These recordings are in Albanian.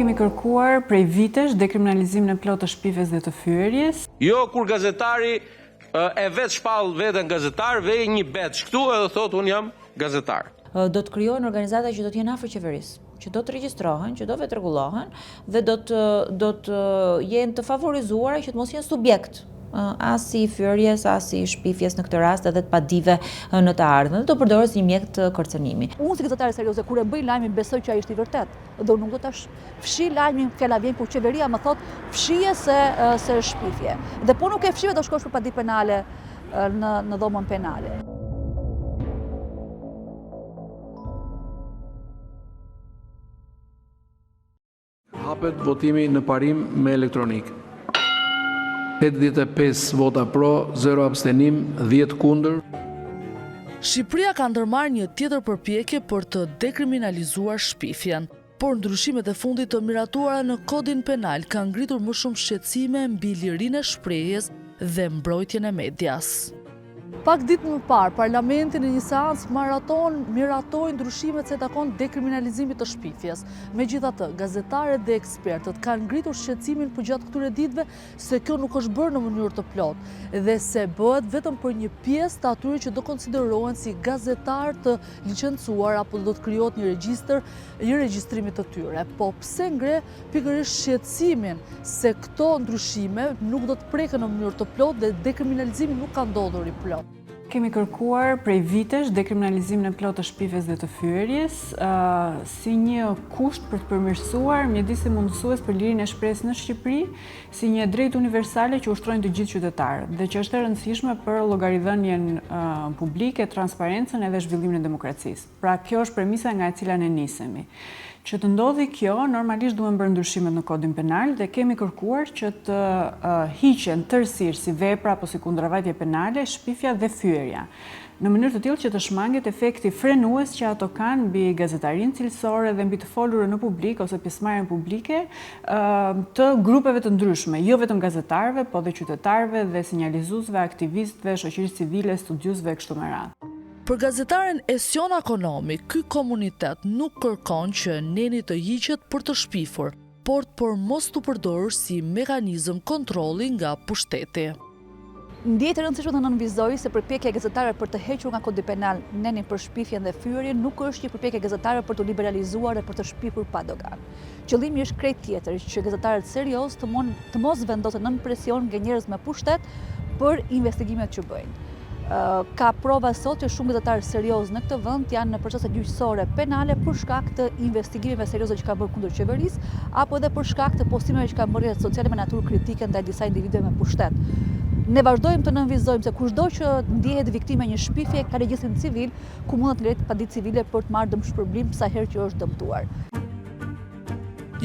Kemi kërkuar prej vitesh dekriminalizimin e plotë të shpifjes dhe të fyerjes. Jo kur gazetari e vetë shpall veten gazetar, vej një beç këtu edhe thotë unë jam gazetar. Do të krijohen organizata që do të jenë afër qeverisë, që do të regjistrohen, që do vetë rregullohen dhe do të jenë të favorizuara që të mos jenë subjekt as si fyerjes, as si shpifjes në këtë rast edhe të padive në të ardhmen, do përdoret si një mjet të kërcënimi. Unë si gazetare serioze kur e bëj lajmin besoj që ai është i vërtet. Dhe unë nuk do ta fshi lajmin, fjala vjen kur qeveria më thot fshije se shpifje. Dhe po nuk e fshive do shkosh për padi penale në dhomën penale. Hapet votimi në parim me elektronik. 85 vota pro, 0 abstenim, 10 kundër. Shqipëria ka ndërmarrë një tjetër përpjekje për të dekriminalizuar shpifjen, por ndryshimet e fundit të miratuara në kodin penal kanë ngritur më shumë shqetësime mbi lirinë e shprehjes dhe mbrojtjen e medias. Pak ditë më parë, Parlamenti në një seancë maraton miratoi ndryshimet se takon dekriminalizimit të shpifjes. Megjithatë, gazetarët dhe ekspertët kanë ngritur shqetësimin përgjatë këtyre ditëve se kjo nuk është bërë në mënyrë të plotë dhe se bëhet vetëm për një pjesë të atyre që do konsiderohen si gazetarë të licencuar apo do të krijohet një regjistër i regjistrimit të tyre. Po pse ngre pikërisht shqetësimin se këto ndryshime nuk do të preken në mënyrë të plotë dhe dekriminalizimi nuk ka ndodhur i plotë. Kemi kërkuar prej vitesh dekriminalizimin e plotë të shpifjes dhe të fyerjes si një kusht për të përmirësuar mjedisin mundësues për lirinë e shprehjes në Shqipëri, si një drejtë universale që ushtrojnë të gjithë qytetarët dhe që është e rëndësishme për llogaridhënien publike, transparencën edhe zhvillimin e demokracisë. Pra kjo është premisa nga e cila ne nisemi. Që të ndodhi kjo, normalisht duhen bërë ndryshimet në kodin penal dhe kemi kërkuar që të hiqen tërësisht si vepra apo si kundërvajtje penale, shpifja dhe fyerja. Në mënyrë të tillë që të shmanget efekti frenues që ato kanë mbi gazetarinë cilësore dhe mbi të folurën në publik ose pjesëmarrjen publike të grupeve të ndryshme, jo vetëm gazetarëve, po dhe qytetarëve dhe sinjalizuesve, aktivistëve, shoqërisë civile, studiuesve kështu me radhë. Për gazetaren Esion Akonomi, ky komunitet nuk kërkon që neni të hiqet për të shpifur, por mos të përdorur si mekanizëm kontrolli nga pushteti. Ndjehet e rëndësishme të nënvizoj se përpjekja e gazetarëve për të hequr nga kodi penal nenin për shpifjen dhe fyerjen nuk është një përpjekje e gazetarëve për të liberalizuar dhe për të shpifur pa dogan. Qëllimi është krejt tjetër, që gazetarët serioz të mos vendosen nën presion nga njerëz me pushtet për investigimet që bëjnë. Ka prova sot që shumë gazetarë serioz në këtë vend janë në procese gjyqësore penale për shkak të investigimeve serioze që kanë bërë kundër qeverisë apo edhe për shkak të postimeve që kanë bërë rrjetet sociale me natyrë kritike ndaj disa individëve me pushtet. Ne vazhdojmë të nënvizojmë se kushdo që ndihet viktime një shpifje ka regjistrin civil ku mund të liret paditë civile për të marrë dëmshpërblim sa herë që është dëmtuar.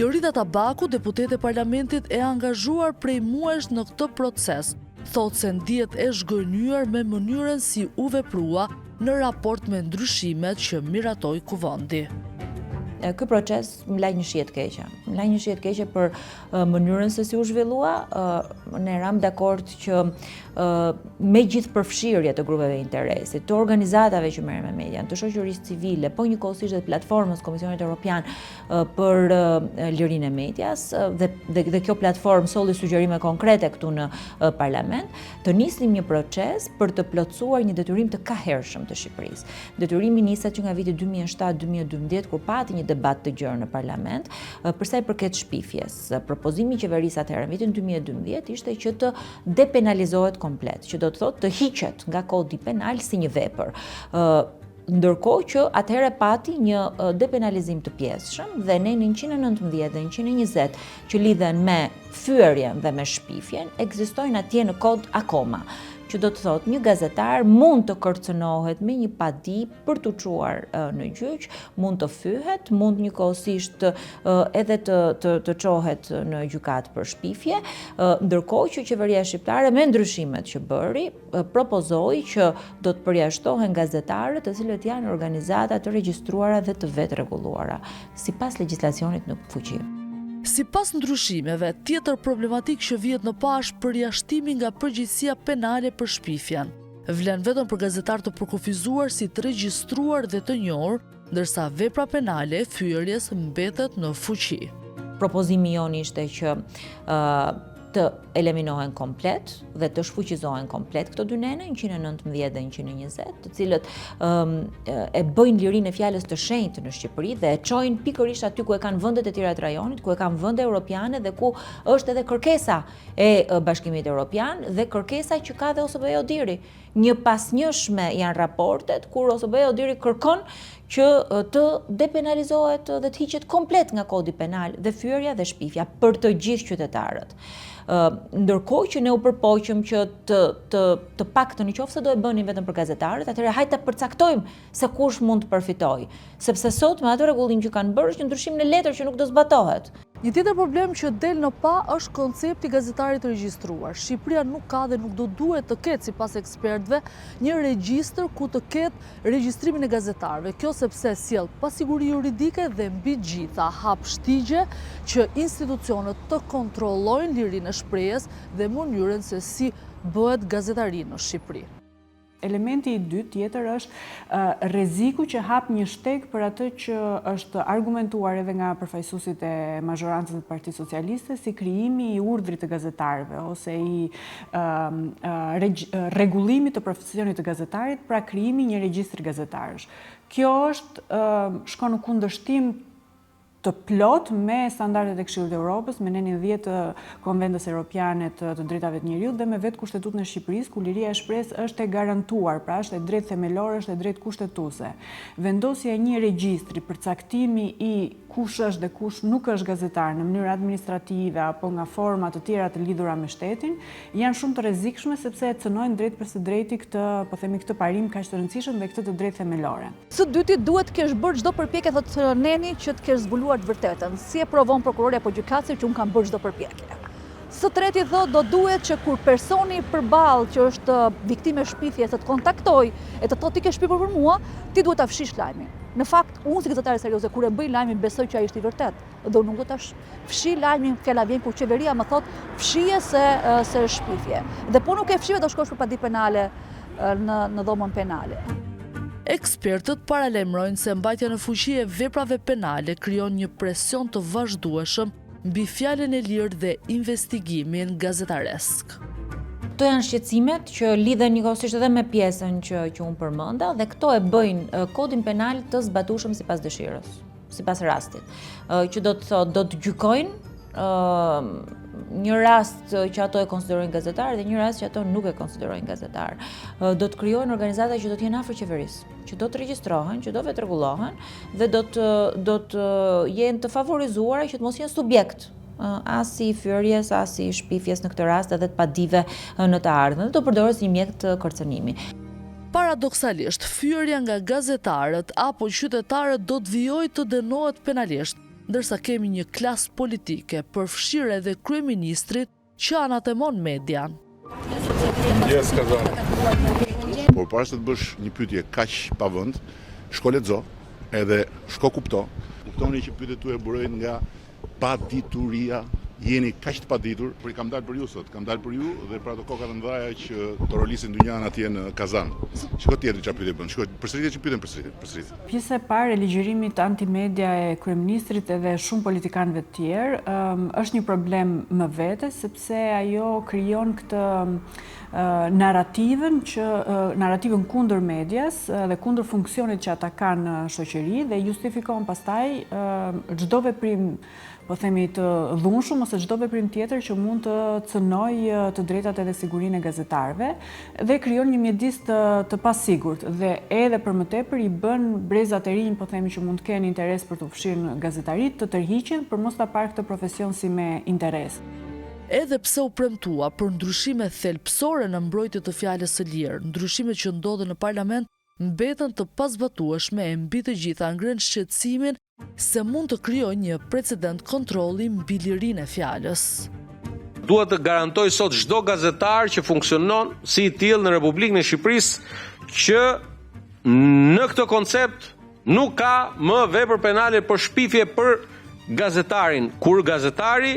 Jorida Tabaku, deputete e Parlamentit, e angazhuar prej muajsh në këtë proces. Thotë se ndihet e zhgënjur me mënyrën si u veprua në raport me ndryshimet që miratoi kuvendi. Ky proces më laj një shije të keqe. Më laj një shije të keqe për mënyrën se si u zhvillua. Ne ram dakord që me gjithë përfshirje të grupeve interesi, të organizatave që merren me media, të shoqërisë civile, po njëkohësisht edhe platformës Komisionit Evropian për lirinë e medias dhe kjo platformë solli sugjerime konkrete këtu në parlament, të nisim një proces për të plotësuar një detyrim të kahershëm të Shqipërisë. Detyrimi niset që nga viti 2007-2012 kur pati një debat të gjerë në parlament për sa i përket shpifjes. Propozimi i qeverisë atëherë në vitin 2012 ishte që të depenalizohet komplet, që do të thotë të hiqet nga kodi penal si një vepër. Ndërkohë që atëherë pati një depenalizim të pjesshëm dhe ne në 119 dhe 120 që lidhen me fyerjen dhe me shpifjen ekzistojnë atje në kod akoma. Që do të thotë një gazetar mund të kërcënohet me një padi për të çuar në gjyq, mund të fyhet, mund njëkohësisht edhe të çohet në gjykat për shpifje, ndërkohë që qeveria shqiptare me ndryshimet që bëri propozoi që do të përjashtohen gazetarët të cilët janë organizata të regjistruara dhe të vetë rregulluara, sipas legjislacionit në fuqi. Sipas ndryshimeve, tjetër problematik që vjet në pash përjashtimi nga përgjegjësia penale për shpifjen. Vlen vetëm për gazetar të përkufizuar si të regjistruar dhe të njohur, ndërsa vepra penale e fyerjes mbetet në fuqi. propozimi jonë ishte që të eliminohen komplet dhe të shfuqizohen komplet këto dy nene, 119 dhe 120, të cilët e bëjnë lirinë e fjalës të shenjtë në Shqipëri dhe e çojnë pikërisht aty ku e kanë vendet e tjera të rajonit, ku e kanë vende europiane dhe ku është edhe kërkesa e Bashkimit Evropian dhe kërkesa që ka dhe OSBE Odiri. Një pas njëshme janë raportet kur OSBE Odiri kërkon që të depenalizohet dhe të hiqet komplet nga kodi penal dhe fyerja dhe shpifja për të gjithë qytetarët. Ndërkohë që ne u përpoqëm që të paktën nëse do e bënin vetëm për gazetarët, atëherë hajde ta përcaktojmë se kush mund të përfitojë, sepse sot me atë rregullim që kanë bërë është një ndryshim në letër që nuk do zbatohet. Një tjetër problem që del në pa është koncepti gazetarit të regjistruar. Shqipëria nuk ka dhe nuk do duhet të ketë, sipas ekspertëve, një regjistër ku të ketë regjistrimin e gazetarëve. Kjo sepse sjell pasiguri juridike dhe mbi gjitha hap shtigje që institucionet të kontrollojnë lirinë e shprehjes dhe mënyrën se si bëhet gazetari në Shqipëri. Elementi i dytë tjetër është rreziku që hap një shteg për atë që është argumentuar edhe nga përfaqësuesit e mazhorancës të Partisë Socialiste si krijimi i urdhrit të gazetarëve ose i rregullimit të profesionit të gazetarit, pra krijimi një regjistri gazetarësh. Kjo shkon në kundërshtim të plot me standardet e Këshillit të Evropës, me nenin 10 të konventës europiane të drejtave të njerëzit dhe me vetë Kushtetutën e Shqipërisë, ku liria e shpresë është e garantuar, pra është e drejtë themelore, është e drejtë kushtetuese. Vendosja e një regjistri për caktimi i kush është dhe kush nuk është gazetar në mënyrë administrative apo nga forma të tjera të lidhura me shtetin, janë shumë të rrezikshme sepse e cënojnë drejt për së drejti këtë parim kaq të rëndësishëm dhe këtë të drejtë themelore. Së dyti duhet të kesh bërë çdo përpjekje, thotë Neni, që të kesh zbuluar të vërtetën. Si e provon prokurori apo gjykatësi që unë kam bërë çdo përpjekje. Së treti thotë do duhet që kur personi përballë që është viktimë e shpifjes të kontaktoj e të thotë ti ke shpifur për mua, ti duhet ta fshish lajmin. Në fakt, unë si gazetare serioze kur e bëj lajmin besoj që ai është i vërtet. Dhe unë nuk do ta fshi lajmin, fjala vjen kur qeveria më thotë fshije se shpifje. Dhe po nuk e fshive do shkosh për padi penale në dhomën penale. Ekspertët paralajmërojnë se mbajtja në fuqi e veprave penale krijon një presion të vazhdueshëm mbi fjalën e lirë dhe investigimin gazetaresk. Këto janë shqetësimet që lidhen njëkohësisht edhe me pjesën që unë përmenda dhe këto e bëjnë kodin penal të zbatueshëm sipas dëshirës, sipas rastit. Që do të thotë do të gjykojnë një rast që ato e konsiderojnë gazetar dhe një rast që ato nuk e konsiderojnë gazetar. Do të krijojnë organizata që do të jenë afër qeverisë, që do të regjistrohen, që do vetë rregullohen dhe do të jenë të favorizuara që të mos jenë subjekt as i fyerjes, as i shpifjes në këtë rast edhe të padive në të ardhmen, do përdoret si një mjet të kërcënimi. Paradoksalisht, fyerja nga gazetarët apo qytetarët do të vijojë të dënohet penalisht, ndërsa kemi një klasë politike përfshirë edhe kryeministrit që anatemon median. Por para se të bësh një pyetje kaq pa vend, shko lexo, edhe shko kupto. Kuptoni që pyetjet tuaja burojnë nga padituria, jeni kaq të paditur, por i kam dalë për ju sot, kam dalë për ju dhe për ato koka të mëdha që të rolisin dynjan atje në Kazan. Shko tjetër çfarë pyetje bën, shko përsëritje që pyeten përsëritje. Pjesa e parë e ligjërimit antimedia e kryeministrit edhe shumë politikanëve të tjerë është një problem më vete sepse ajo krijon këtë narrativën kundër medias dhe kundër funksionit që ata kanë në shoqëri dhe justifikon pastaj çdo veprim, po themi të dhunshëm ose çdo veprim tjetër që mund të cënojë të drejtat edhe sigurinë e gazetarëve dhe krijon një mjedis të pasigurt dhe edhe për më tepër i bën brezat e rinj, po themi që mund të kenë interes për të fshirë gazetarit të tërhiqen për mos ta parë këtë profesion si me interes. Edhe pse u premtua për ndryshime thelbësore në mbrojtje të fjalës së lirë, ndryshimet që ndodhen në parlament mbeten të pazbatueshme e mbi të gjitha ngren shqetësimin se mund të krijojë një precedent kontrolli mbi lirinë e fjalës. Duhet të garantoj sot çdo gazetar që funksionon si i tillë në Republikën e Shqipërisë që në këtë koncept nuk ka më vepër penale për shpifje për gazetarin, kur gazetari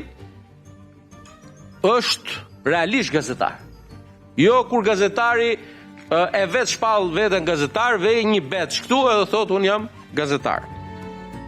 është realisht gazetar. Jo kur gazetari e vetë shpall veten gazetar, vej një betç këtu edhe thotë unë jam gazetar.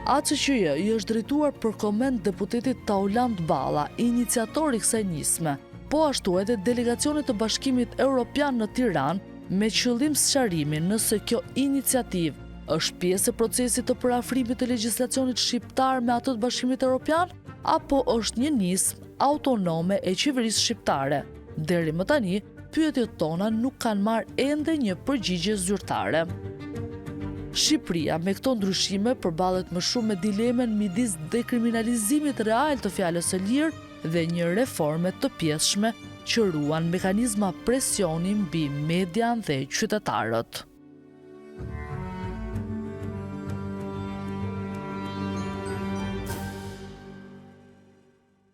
ACQJ i është drejtuar për koment deputetit Tauland Balla, iniciatori kësaj nisme, po ashtu edhe delegacionit të Bashkimit Evropian në Tiranë me qëllim sqarimin nëse kjo iniciativë është pjesë e procesit të parafrimit të legjislacionit shqiptar me atë të Bashkimit Evropian, apo është një nismë autonome e qeverisë shqiptare. Deri më tani, pyetjet tona nuk kanë marrë ende një përgjigje zyrtare. Shqipëria me këto ndryshime përballet më shumë me dilemen midis dekriminalizimit real të fjalës së lirë dhe një reforme të pjesshme që ruan mekanizma presioni mbi median dhe qytetarët.